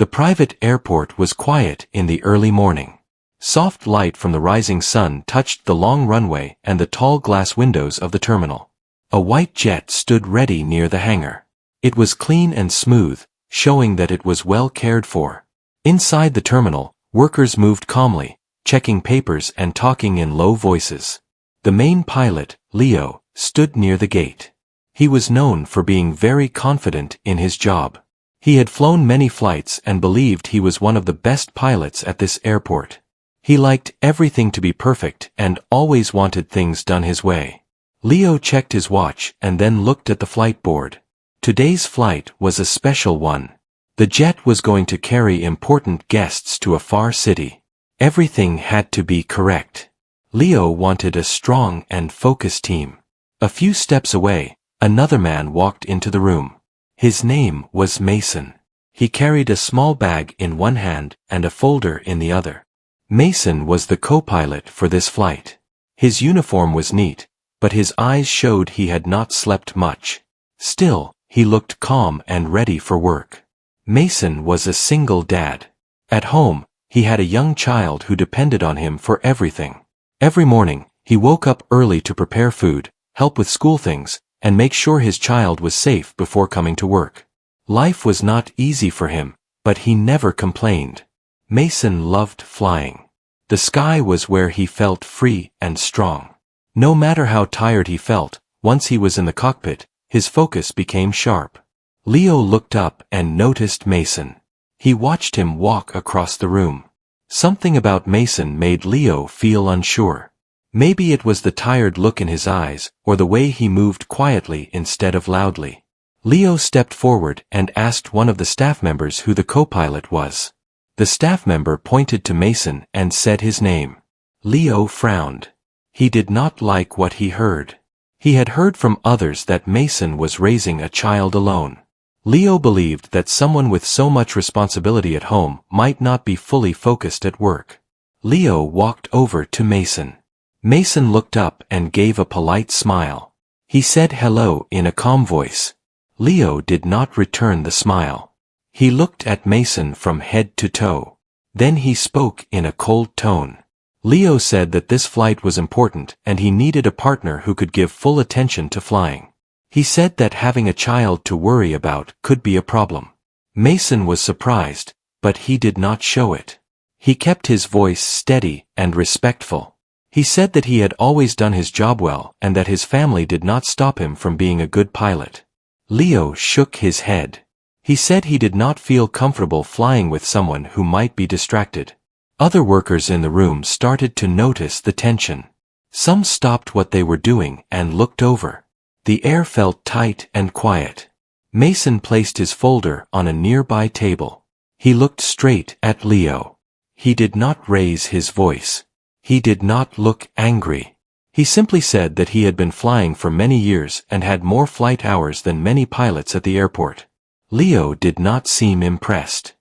The private airport was quiet in the early morning. Soft light from the rising sun touched the long runway and the tall glass windows of the terminal. A white jet stood ready near the hangar. It was clean and smooth, showing that it was well cared for. Inside the terminal, workers moved calmly, checking papers and talking in low voices. The main pilot, Leo, stood near the gate. He was known for being very confident in his job. He had flown many flights and believed he was one of the best pilots at this airport. He liked everything to be perfect and always wanted things done his way. Leo checked his watch and then looked at the flight board. Today's flight was a special one. The jet was going to carry important guests to a far city. Everything had to be correct. Leo wanted a strong and focused team. A few steps away, another man walked into the room. His name was Mason. He carried a small bag in one hand and a folder in the other. Mason was the co-pilot for this flight. His uniform was neat, but his eyes showed he had not slept much. Still, he looked calm and ready for work. Mason was a single dad. At home, he had a young child who depended on him for everything. Every morning, he woke up early to prepare food, help with school things, and make sure his child was safe before coming to work. Life was not easy for him, but he never complained. Mason loved flying. The sky was where he felt free and strong. No matter how tired he felt, once he was in the cockpit, his focus became sharp. Leo looked up and noticed Mason. He watched him walk across the room. Something about Mason made Leo feel unsure. Maybe it was the tired look in his eyes, or the way he moved quietly instead of loudly. Leo stepped forward and asked one of the staff members who the co-pilot was. The staff member pointed to Mason and said his name. Leo frowned. He did not like what he heard. He had heard from others that Mason was raising a child alone. Leo believed that someone with so much responsibility at home might not be fully focused at work. Leo walked over to Mason. Mason looked up and gave a polite smile. He said hello in a calm voice. Leo did not return the smile. He looked at Mason from head to toe. Then he spoke in a cold tone. Leo said that this flight was important and he needed a partner who could give full attention to flying. He said that having a child to worry about could be a problem. Mason was surprised, but he did not show it. He kept his voice steady and respectful. He said that he had always done his job well and that his family did not stop him from being a good pilot. Leo shook his head. He said he did not feel comfortable flying with someone who might be distracted. Other workers in the room started to notice the tension. Some stopped what they were doing and looked over. The air felt tight and quiet. Mason placed his folder on a nearby table. He looked straight at Leo. He did not raise his voice. He did not look angry. He simply said that he had been flying for many years and had more flight hours than many pilots at the airport. Leo did not seem impressed.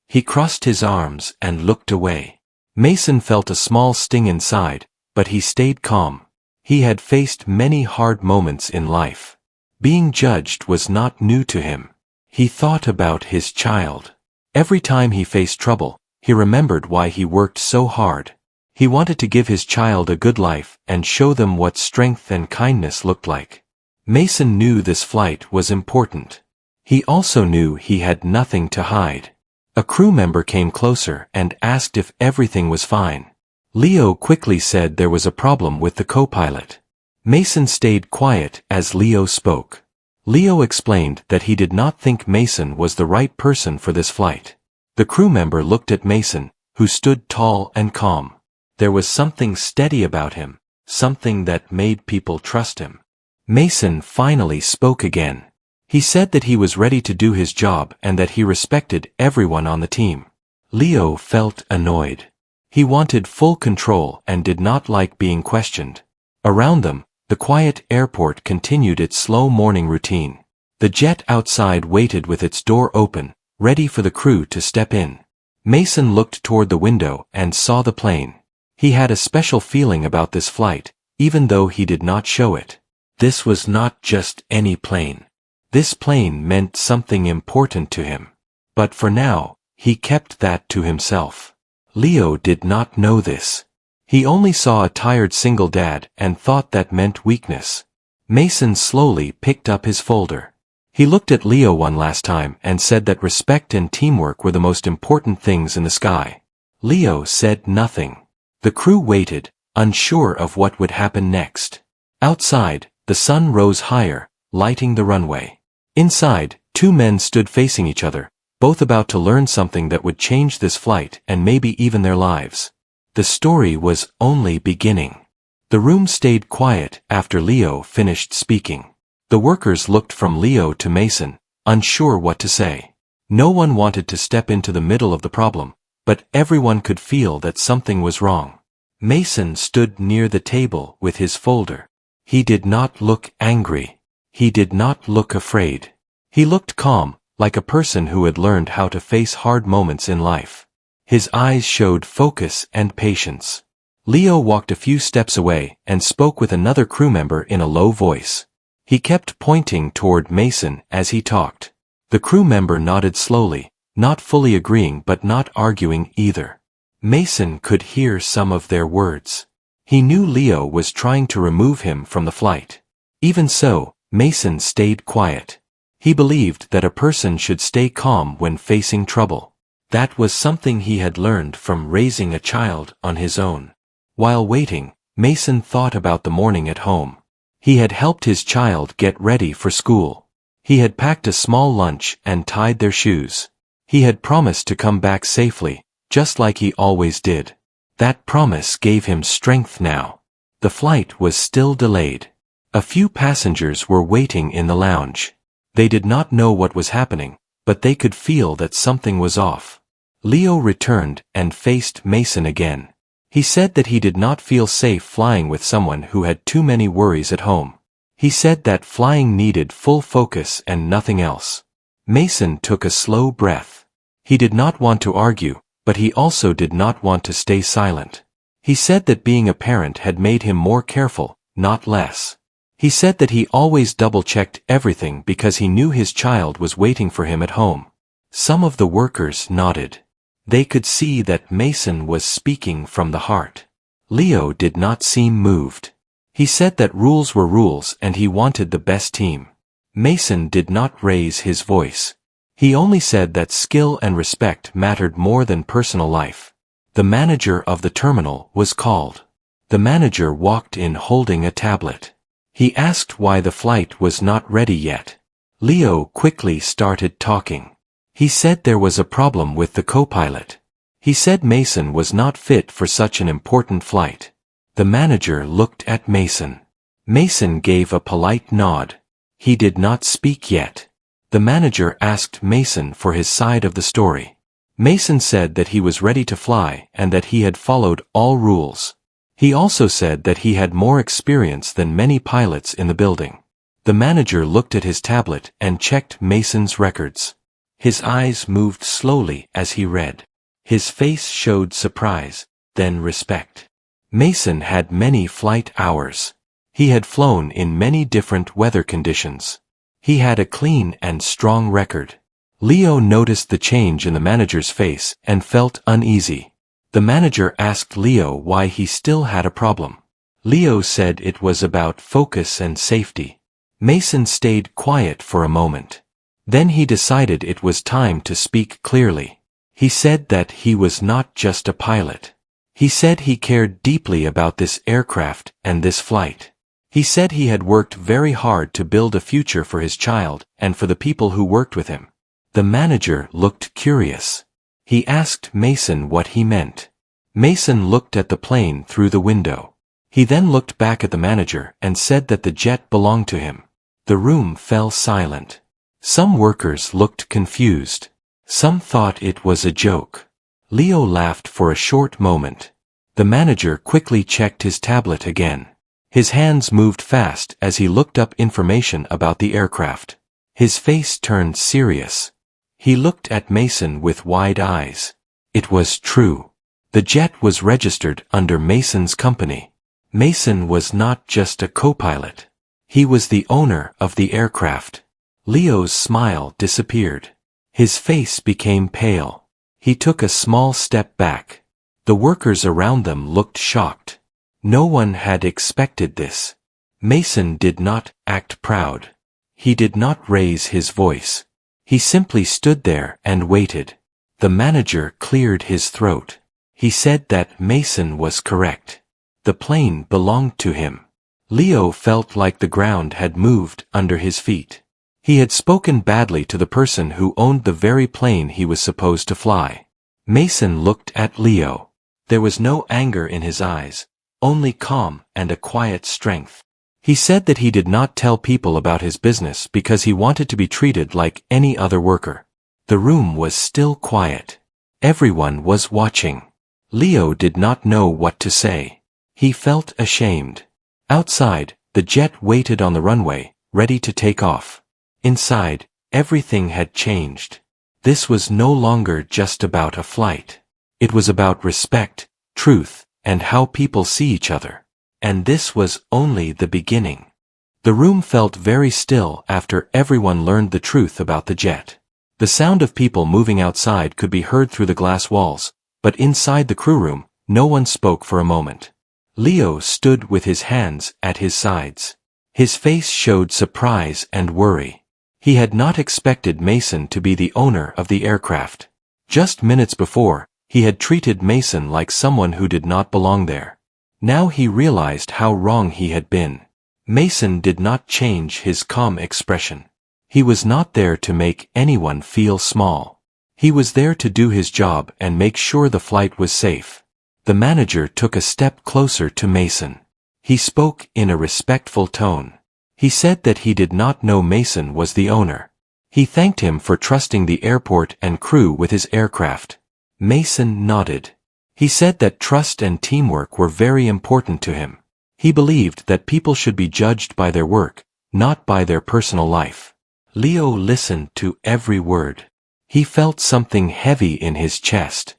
He crossed his arms and looked away. Mason felt a small sting inside, but he stayed calm. He had faced many hard moments in life. Being judged was not new to him. He thought about his child. Every time he faced trouble, he remembered why he worked so hard. He wanted to give his child a good life and show them what strength and kindness looked like. Mason knew this flight was important. He also knew he had nothing to hide. A crew member came closer and asked if everything was fine. Leo quickly said there was a problem with the co-pilot. Mason stayed quiet as Leo spoke. Leo explained that he did not think Mason was the right person for this flight. The crew member looked at Mason, who stood tall and calm. There was something steady about him, something that made people trust him. Mason finally spoke again. He said that he was ready to do his job and that he respected everyone on the team. Leo felt annoyed. He wanted full control and did not like being questioned. Around them, the quiet airport continued its slow morning routine. The jet outside waited with its door open, ready for the crew to step in. Mason looked toward the window and saw the plane. He had a special feeling about this flight, even though he did not show it. This was not just any plane. This plane meant something important to him. But for now, he kept that to himself. Leo did not know this. He only saw a tired single dad and thought that meant weakness. Mason slowly picked up his folder. He looked at Leo one last time and said that respect and teamwork were the most important things in the sky. Leo said nothing. The crew waited, unsure of what would happen next. Outside, the sun rose higher, lighting the runway. Inside, two men stood facing each other, both about to learn something that would change this flight and maybe even their lives. The story was only beginning. The room stayed quiet after Leo finished speaking. The workers looked from Leo to Mason, unsure what to say. No one wanted to step into the middle of the problem, but everyone could feel that something was wrong. Mason stood near the table with his folder. He did not look angry. He did not look afraid. He looked calm, like a person who had learned how to face hard moments in life. His eyes showed focus and patience. Leo walked a few steps away and spoke with another crew member in a low voice. He kept pointing toward Mason as he talked. The crew member nodded slowly, not fully agreeing but not arguing either. Mason could hear some of their words. He knew Leo was trying to remove him from the flight. Even so, Mason stayed quiet. He believed that a person should stay calm when facing trouble. That was something he had learned from raising a child on his own. While waiting, Mason thought about the morning at home. He had helped his child get ready for school. He had packed a small lunch and tied their shoes. He had promised to come back safely, just like he always did. That promise gave him strength now. The flight was still delayed. A few passengers were waiting in the lounge. They did not know what was happening, but they could feel that something was off. Leo returned and faced Mason again. He said that he did not feel safe flying with someone who had too many worries at home. He said that flying needed full focus and nothing else. Mason took a slow breath. He did not want to argue, but he also did not want to stay silent. He said that being a parent had made him more careful, not less. He said that he always double-checked everything because he knew his child was waiting for him at home. Some of the workers nodded. They could see that Mason was speaking from the heart. Leo did not seem moved. He said that rules were rules and he wanted the best team. Mason did not raise his voice. He only said that skill and respect mattered more than personal life. The manager of the terminal was called. The manager walked in holding a tablet. He asked why the flight was not ready yet. Leo quickly started talking. He said there was a problem with the Copilot. He said Mason was not fit for such an important flight. The manager looked at Mason. Mason gave a polite nod. He did not speak yet. The manager asked Mason for his side of the story. Mason said that he was ready to fly and that he had followed all rules. He also said that he had more experience than many pilots in the building. The manager looked at his tablet and checked Mason's records. His eyes moved slowly as he read. His face showed surprise, then respect. Mason had many flight hours. He had flown in many different weather conditions. He had a clean and strong record. Leo noticed the change in the manager's face and felt uneasy. The manager asked Leo why he still had a problem. Leo said it was about focus and safety. Mason stayed quiet for a moment. Then he decided it was time to speak clearly. He said that he was not just a pilot. He said he cared deeply about this aircraft and this flight. He said he had worked very hard to build a future for his child and for the people who worked with him. The manager looked curious. He asked Mason what he meant. Mason looked at the plane through the window. He then looked back at the manager and said that the jet belonged to him. The room fell silent. Some workers looked confused. Some thought it was a joke. Leo laughed for a short moment. The manager quickly checked his tablet again. His hands moved fast as he looked up information about the aircraft. His face turned serious. He looked at Mason with wide eyes. It was true. The jet was registered under Mason's company. Mason was not just a co-pilot. He was the owner of the aircraft. Leo's smile disappeared. His face became pale. He took a small step back. The workers around them looked shocked. No one had expected this. Mason did not act proud. He did not raise his voice. He simply stood there and waited. The manager cleared his throat. He said that Mason was correct. The plane belonged to him. Leo felt like the ground had moved under his feet. He had spoken badly to the person who owned the very plane he was supposed to fly. Mason looked at Leo. There was no anger in his eyes, only calm and a quiet strength. He said that he did not tell people about his business because he wanted to be treated like any other worker. The room was still quiet. Everyone was watching. Leo did not know what to say. He felt ashamed. Outside, the jet waited on the runway, ready to take off. Inside, everything had changed. This was no longer just about a flight. It was about respect, truth, and how people see each other. And this was only the beginning. The room felt very still after everyone learned the truth about the jet. The sound of people moving outside could be heard through the glass walls, but inside the crew room, no one spoke for a moment. Leo stood with his hands at his sides. His face showed surprise and worry. He had not expected Mason to be the owner of the aircraft. Just minutes before, he had treated Mason like someone who did not belong there. Now he realized how wrong he had been. Mason did not change his calm expression. He was not there to make anyone feel small. He was there to do his job and make sure the flight was safe. The manager took a step closer to Mason. He spoke in a respectful tone. He said that he did not know Mason was the owner. He thanked him for trusting the airport and crew with his aircraft. Mason nodded. He said that trust and teamwork were very important to him. He believed that people should be judged by their work, not by their personal life. Leo listened to every word. He felt something heavy in his chest.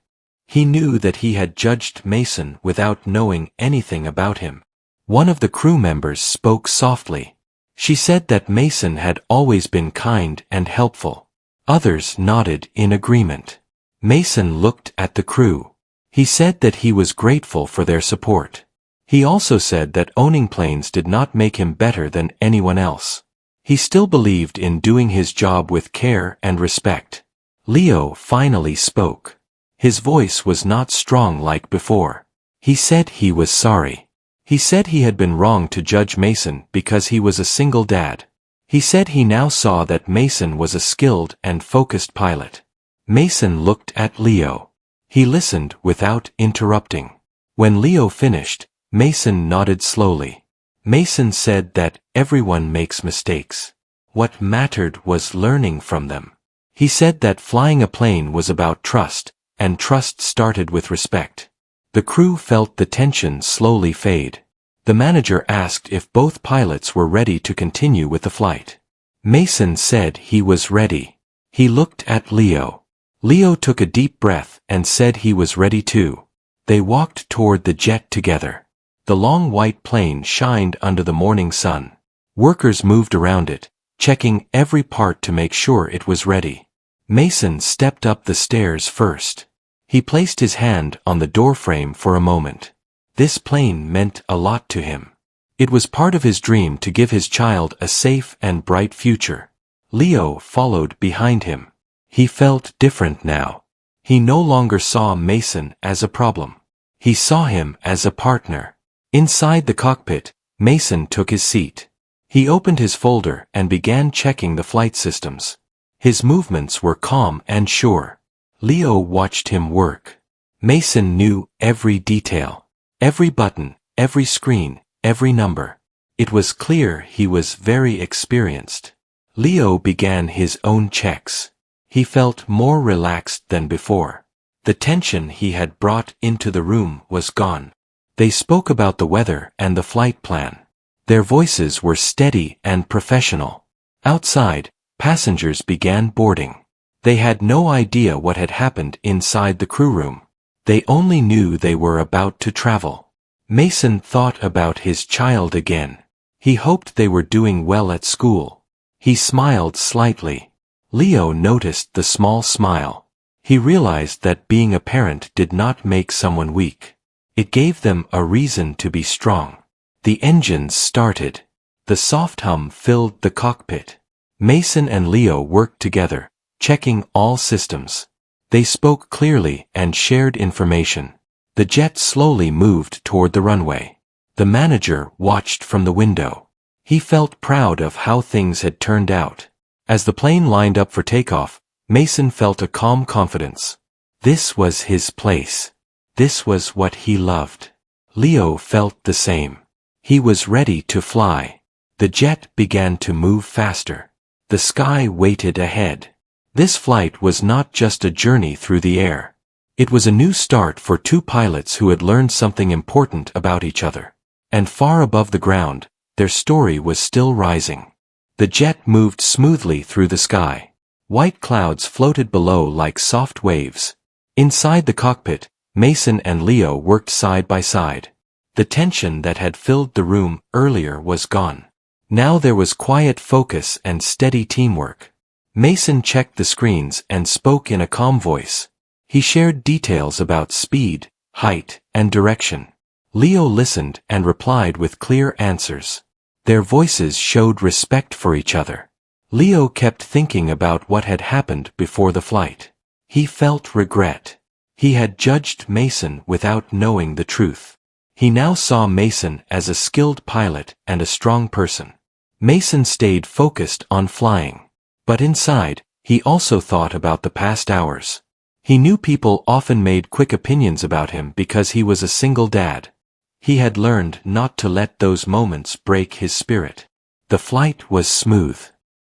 He knew that he had judged Mason without knowing anything about him. One of the crew members spoke softly. She said that Mason had always been kind and helpful. Others nodded in agreement. Mason looked at the crew. He said that he was grateful for their support. He also said that owning planes did not make him better than anyone else. He still believed in doing his job with care and respect. Leo finally spoke. His voice was not strong like before. He said he was sorry. He said he had been wrong to judge Mason because he was a single dad. He said he now saw that Mason was a skilled and focused pilot. Mason looked at Leo. He listened without interrupting. When Leo finished, Mason nodded slowly. Mason said that everyone makes mistakes. What mattered was learning from them. He said that flying a plane was about trust, and trust started with respect. The crew felt the tension slowly fade. The manager asked if both pilots were ready to continue with the flight. Mason said he was ready. He looked at Leo. Leo took a deep breath and said he was ready too. They walked toward the jet together. The long white plane shined under the morning sun. Workers moved around it, checking every part to make sure it was ready. Mason stepped up the stairs first. He placed his hand on the doorframe for a moment. This plane meant a lot to him. It was part of his dream to give his child a safe and bright future. Leo followed behind him. He felt different now. He no longer saw Mason as a problem. He saw him as a partner. Inside the cockpit, Mason took his seat. He opened his folder and began checking the flight systems. His movements were calm and sure. Leo watched him work. Mason knew every detail. Every button, every screen, every number. It was clear he was very experienced. Leo began his own checks. He felt more relaxed than before. The tension he had brought into the room was gone. They spoke about the weather and the flight plan. Their voices were steady and professional. Outside, passengers began boarding. They had no idea what had happened inside the crew room. They only knew they were about to travel. Mason thought about his child again. He hoped they were doing well at school. He smiled slightly. Leo noticed the small smile. He realized that being a parent did not make someone weak. It gave them a reason to be strong. The engines started. The soft hum filled the cockpit. Mason and Leo worked together, checking all systems. They spoke clearly and shared information. The jet slowly moved toward the runway. The manager watched from the window. He felt proud of how things had turned out. As the plane lined up for takeoff, Mason felt a calm confidence. This was his place. This was what he loved. Leo felt the same. He was ready to fly. The jet began to move faster. The sky waited ahead. This flight was not just a journey through the air. It was a new start for two pilots who had learned something important about each other. And far above the ground, their story was still rising. The jet moved smoothly through the sky. White clouds floated below like soft waves. Inside the cockpit, Mason and Leo worked side by side. The tension that had filled the room earlier was gone. Now there was quiet focus and steady teamwork. Mason checked the screens and spoke in a calm voice. He shared details about speed, height, and direction. Leo listened and replied with clear answers. Their voices showed respect for each other. Leo kept thinking about what had happened before the flight. He felt regret. He had judged Mason without knowing the truth. He now saw Mason as a skilled pilot and a strong person. Mason stayed focused on flying. But inside, he also thought about the past hours. He knew people often made quick opinions about him because he was a single dad. He had learned not to let those moments break his spirit. The flight was smooth.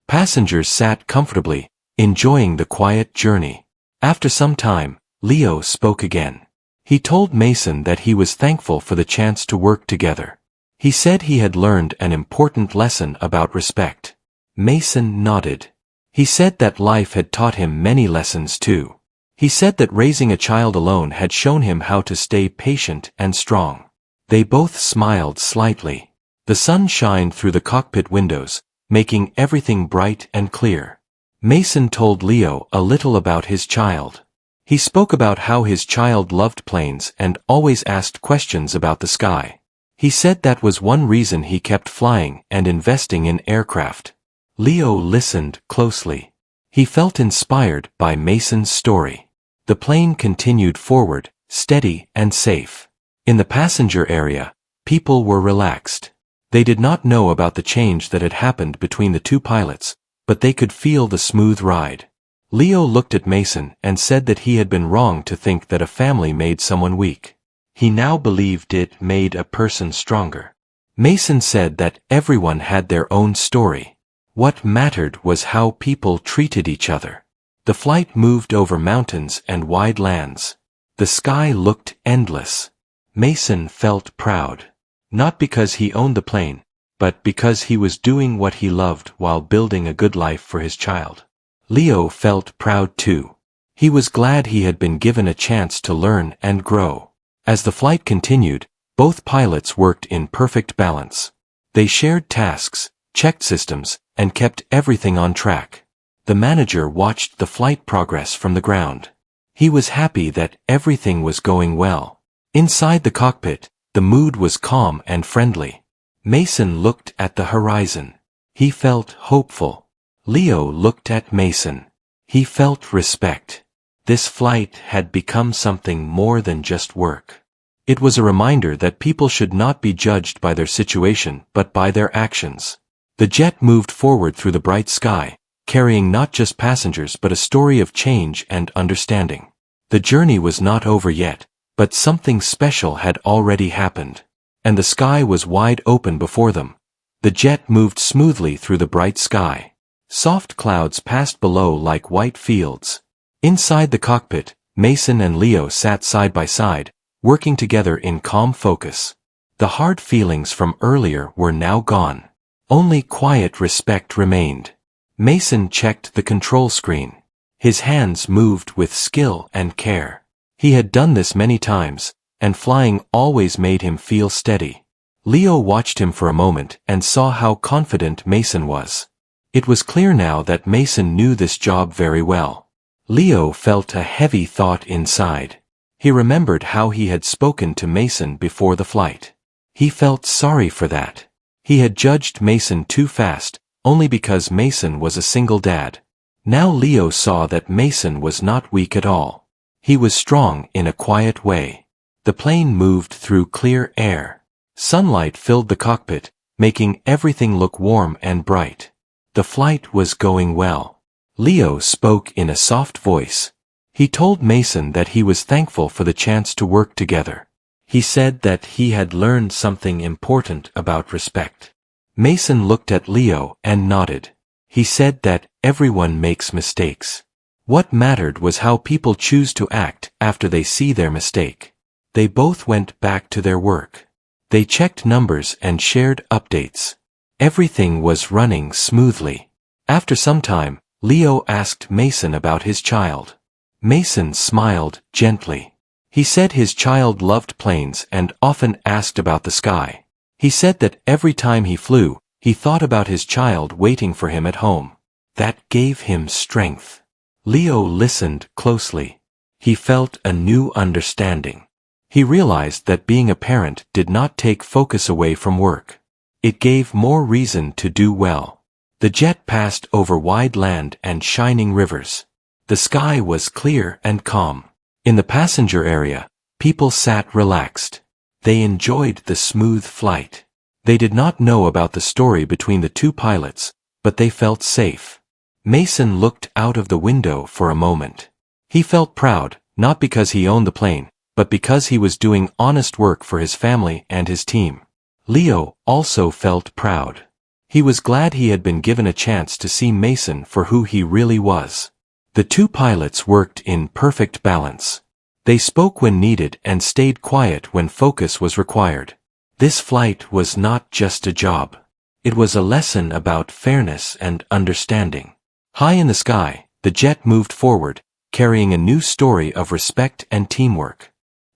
Passengers sat comfortably, enjoying the quiet journey. After some time, Leo spoke again. He told Mason that he was thankful for the chance to work together. He said he had learned an important lesson about respect. Mason nodded. He said that life had taught him many lessons too. He said that raising a child alone had shown him how to stay patient and strong. They both smiled slightly. The sun shined through the cockpit windows, making everything bright and clear. Mason told Leo a little about his child. He spoke about how his child loved planes and always asked questions about the sky. He said that was one reason he kept flying and investing in aircraft. Leo listened closely. He felt inspired by Mason's story. The plane continued forward, steady and safe. In the passenger area, people were relaxed. They did not know about the change that had happened between the two pilots, but they could feel the smooth ride. Leo looked at Mason and said that he had been wrong to think that a family made someone weak. He now believed it made a person stronger. Mason said that everyone had their own story. What mattered was how people treated each other. The flight moved over mountains and wide lands. The sky looked endless. Mason felt proud. Not because he owned the plane, but because he was doing what he loved while building a good life for his child. Leo felt proud too. He was glad he had been given a chance to learn and grow. As the flight continued, both pilots worked in perfect balance. They shared tasks, checked systems, and kept everything on track. The manager watched the flight progress from the ground. He was happy that everything was going well. Inside the cockpit, the mood was calm and friendly. Mason looked at the horizon. He felt hopeful. Leo looked at Mason. He felt respect. This flight had become something more than just work. It was a reminder that people should not be judged by their situation but by their actions. The jet moved forward through the bright sky, carrying not just passengers but a story of change and understanding. The journey was not over yet, but something special had already happened. And the sky was wide open before them. The jet moved smoothly through the bright sky. Soft clouds passed below like white fields. Inside the cockpit, Mason and Leo sat side by side, working together in calm focus. The hard feelings from earlier were now gone. Only quiet respect remained. Mason checked the control screen. His hands moved with skill and care. He had done this many times, and flying always made him feel steady. Leo watched him for a moment and saw how confident Mason was. It was clear now that Mason knew this job very well. Leo felt a heavy thought inside. He remembered how he had spoken to Mason before the flight. He felt sorry for that. He had judged Mason too fast, only because Mason was a single dad. Now Leo saw that Mason was not weak at all. He was strong in a quiet way. The plane moved through clear air. Sunlight filled the cockpit, making everything look warm and bright. The flight was going well. Leo spoke in a soft voice. He told Mason that he was thankful for the chance to work together. He said that he had learned something important about respect. Mason looked at Leo and nodded. He said that everyone makes mistakes. What mattered was how people choose to act after they see their mistake. They both went back to their work. They checked numbers and shared updates. Everything was running smoothly. After some time, Leo asked Mason about his child. Mason smiled gently. He said his child loved planes and often asked about the sky. He said that every time he flew, he thought about his child waiting for him at home. That gave him strength. Leo listened closely. He felt a new understanding. He realized that being a parent did not take focus away from work. It gave more reason to do well. The jet passed over wide land and shining rivers. The sky was clear and calm. In the passenger area, people sat relaxed. They enjoyed the smooth flight. They did not know about the story between the two pilots, but they felt safe. Mason looked out of the window for a moment. He felt proud, not because he owned the plane, but because he was doing honest work for his family and his team. Leo also felt proud. He was glad he had been given a chance to see Mason for who he really was. The two pilots worked in perfect balance. They spoke when needed and stayed quiet when focus was required. This flight was not just a job. It was a lesson about fairness and understanding. High in the sky, the jet moved forward, carrying a new story of respect and teamwork.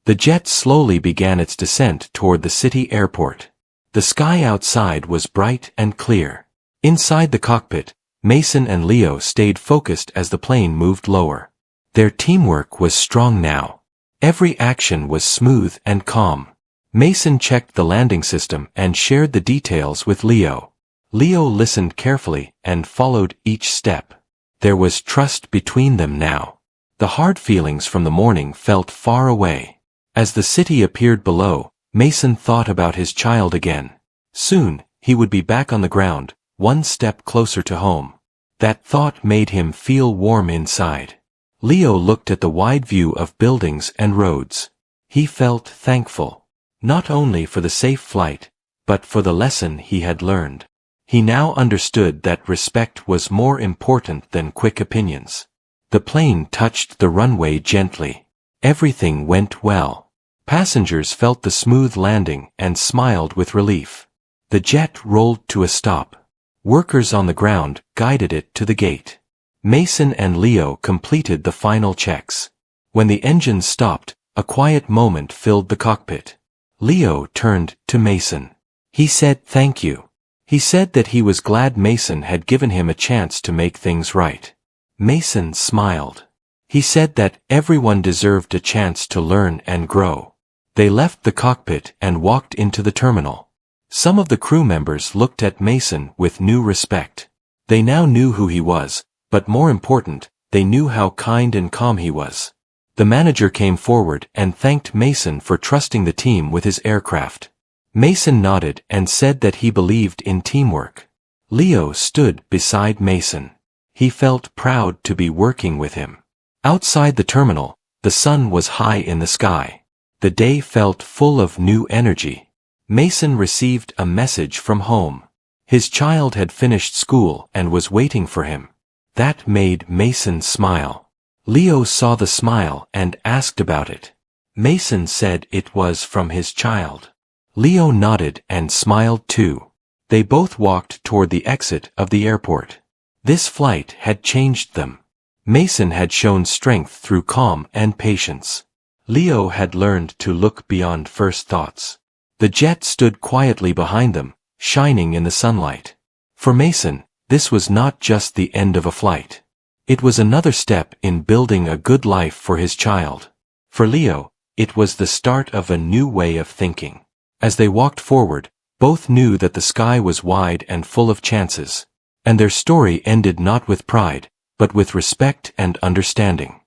The jet slowly began its descent toward the city airport. The sky outside was bright and clear. Inside the cockpit, Mason and Leo stayed focused as the plane moved lower. Their teamwork was strong now. Every action was smooth and calm. Mason checked the landing system and shared the details with Leo. Leo listened carefully and followed each step. There was trust between them now. The hard feelings from the morning felt far away. As the city appeared below, Mason thought about his child again. Soon, he would be back on the ground, one step closer to home. That thought made him feel warm inside. Leo looked at the wide view of buildings and roads. He felt thankful, not only for the safe flight, but for the lesson he had learned. He now understood that respect was more important than quick opinions. The plane touched the runway gently. Everything went well. Passengers felt the smooth landing and smiled with relief. The jet rolled to a stop. Workers on the ground guided it to the gate. Mason and Leo completed the final checks. When the engines stopped, a quiet moment filled the cockpit. Leo turned to Mason. He said thank you. He said that he was glad Mason had given him a chance to make things right. Mason smiled. He said that everyone deserved a chance to learn and grow. They left the cockpit and walked into the terminal. Some of the crew members looked at Mason with new respect. They now knew who he was, but more important, they knew how kind and calm he was. The manager came forward and thanked Mason for trusting the team with his aircraft. Mason nodded and said that he believed in teamwork. Leo stood beside Mason. He felt proud to be working with him. Outside the terminal, the sun was high in the sky. The day felt full of new energy. Mason received a message from home. His child had finished school and was waiting for him. That made Mason smile. Leo saw the smile and asked about it. Mason said it was from his child. Leo nodded and smiled too. They both walked toward the exit of the airport. This flight had changed them. Mason had shown strength through calm and patience. Leo had learned to look beyond first thoughts. The jet stood quietly behind them, shining in the sunlight. For Mason, this was not just the end of a flight. It was another step in building a good life for his child. For Leo, it was the start of a new way of thinking. As they walked forward, both knew that the sky was wide and full of chances. And their story ended not with pride, but with respect and understanding.